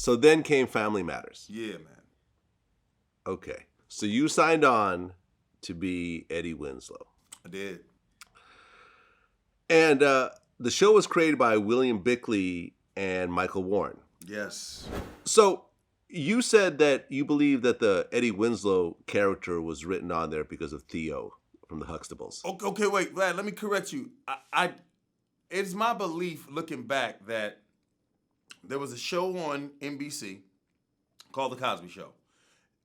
So then came Family Matters. Yeah, man. Okay. So you signed on to be Eddie Winslow. I did. And the show was created by William Bickley and Michael Warren. Yes. So you said that you believe that the Eddie Winslow character was written on there because of Theo from the Huxtables. Okay, wait, Vlad, let me correct you. It's my belief, looking back, that there was a show on NBC called The Cosby Show.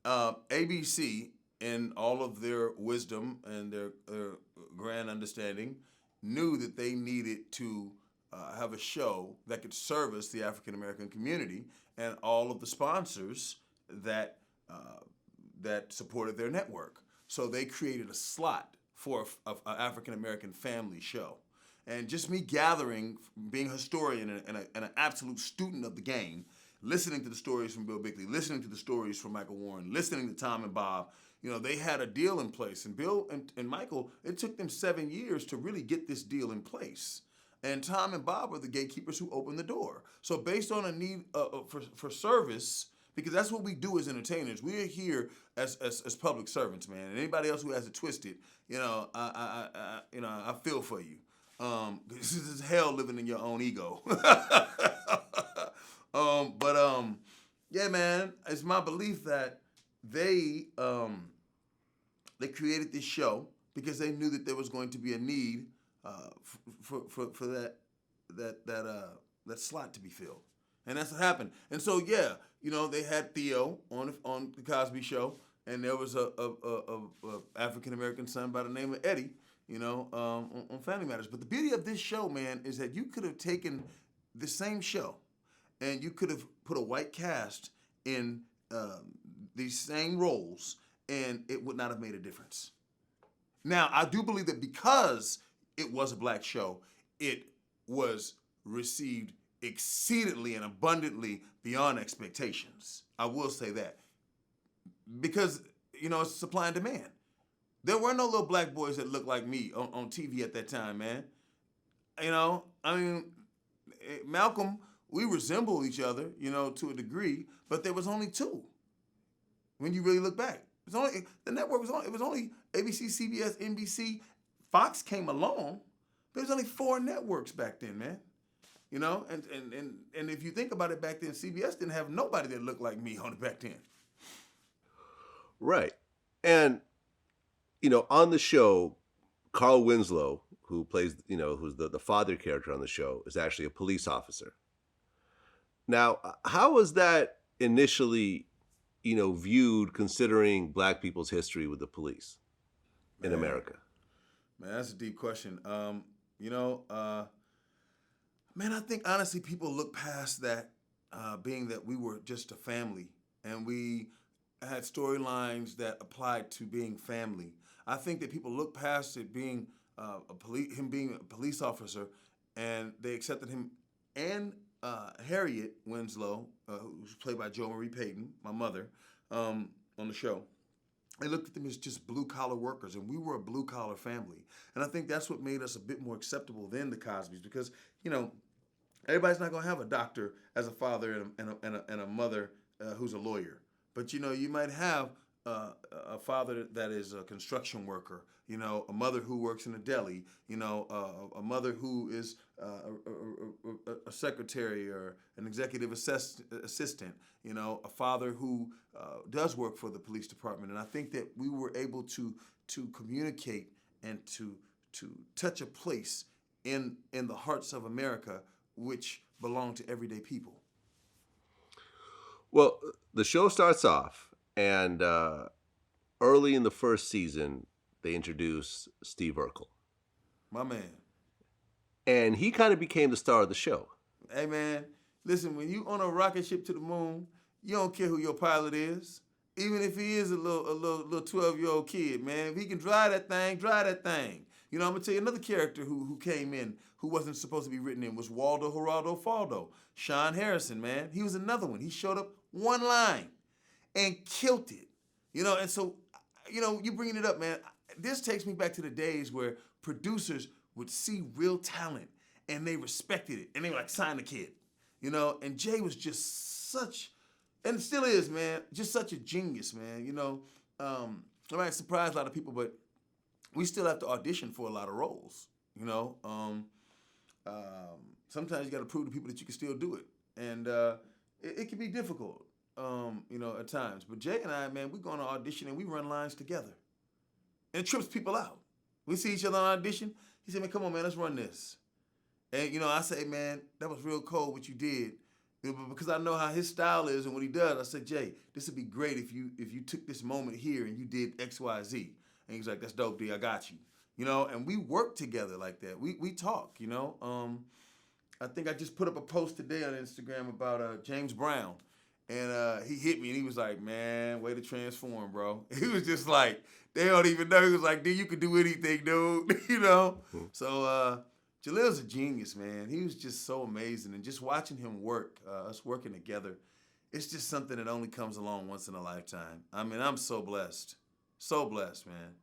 ABC, in all of their wisdom and their grand understanding, knew that they needed to have a show that could service the African American community and all of the sponsors that supported their network. So they created a slot for an African American family show. And just me gathering, being a historian and an absolute student of the game, listening to the stories from Bill Bickley, listening to the stories from Michael Warren, listening to Tom and Bob, they had a deal in place. And Bill and Michael, it took them 7 years to really get this deal in place. And Tom and Bob were the gatekeepers who opened the door. So based on a need for service, because that's what we do as entertainers. We are here as public servants, man. And anybody else who has it twisted, I feel for you. This is hell living in your own ego. Yeah, man, it's my belief that they created this show because they knew that there was going to be a need for that slot to be filled, and that's what happened. And so, yeah, they had Theo on the Cosby Show, and there was a African American son by the name of Eddie, on Family Matters. But the beauty of this show, man, is that you could have taken the same show, and you could have put a white cast in these same roles, and it would not have made a difference. Now, I do believe that because it was a black show, it was received exceedingly and abundantly beyond expectations. I will say that. Because, it's supply and demand. There were no little black boys that looked like me on TV at that time, man. Malcolm, we resemble each other, to a degree, but there was only two. When you really look back, the network was only ABC, CBS, NBC, Fox came along, but there was only 4 networks back then, man. And if you think about it, back then, CBS didn't have nobody that looked like me on it back then. Right. And, on the show, Carl Winslow, who plays, who's the father character on the show, is actually a police officer. Now, how was that initially, viewed considering black people's history with the police in America? Man, that's a deep question. I think honestly people look past that, being that we were just a family and we had storylines that applied to being family. I think that people look past it being him being a police officer, and they accepted him and Harriet Winslow, who's played by Jo Marie Payton, my mother, on the show. They looked at them as just blue-collar workers, and we were a blue-collar family. And I think that's what made us a bit more acceptable than the Cosbys, because, everybody's not going to have a doctor as a father and a mother who's a lawyer. But, you might have a father that is a construction worker, a mother who works in a deli, a mother who is a secretary or an executive assistant, a father who does work for the police department. And I think that we were able to communicate and to touch a place in the hearts of America which belong to everyday people. Well, the show starts off, and early in the first season, they introduce Steve Urkel. My man. And he kind of became the star of the show. Hey, man, listen, when you on a rocket ship to the moon, you don't care who your pilot is. Even if he is a little 12-year-old kid, man. If he can drive that thing. I'm going to tell you another character who came in who wasn't supposed to be written in was Waldo Geraldo Faldo. Sean Harrison, man. He was another one. He showed up one line and killed it. And so, you bringing it up, man. This takes me back to the days where producers would see real talent and they respected it. And they were like, sign the kid. you know. And Jay was just such, and still is, man, just such a genius, man. You know, I might surprise a lot of people, but we still have to audition for a lot of roles. You know, sometimes you got to prove to people that you can still do it, and it can be difficult, you know, at times. But Jay and I, man, we go on an audition and we run lines together, and it trips people out. We see each other on audition. He said, "Man, come on, man, let's run this." And you know, I say, "Man, that was real cold what you did." Because I know how his style is and what he does. I said, "Jay, this would be great if you took this moment here and you did X, Y, Z." And he's like, "That's dope, D. I got you." You know, and we work together like that. We talk. You know, I think I just put up a post today on Instagram about James Brown, and he hit me and he was like, "Man, way to transform, bro." He was just like, they don't even know. He was like, "Dude, you could do anything, dude." You know, so. Jaleel's a genius, man. He was just so amazing. And just watching him work, us working together, it's just something that only comes along once in a lifetime. I mean, I'm so blessed. So blessed, man.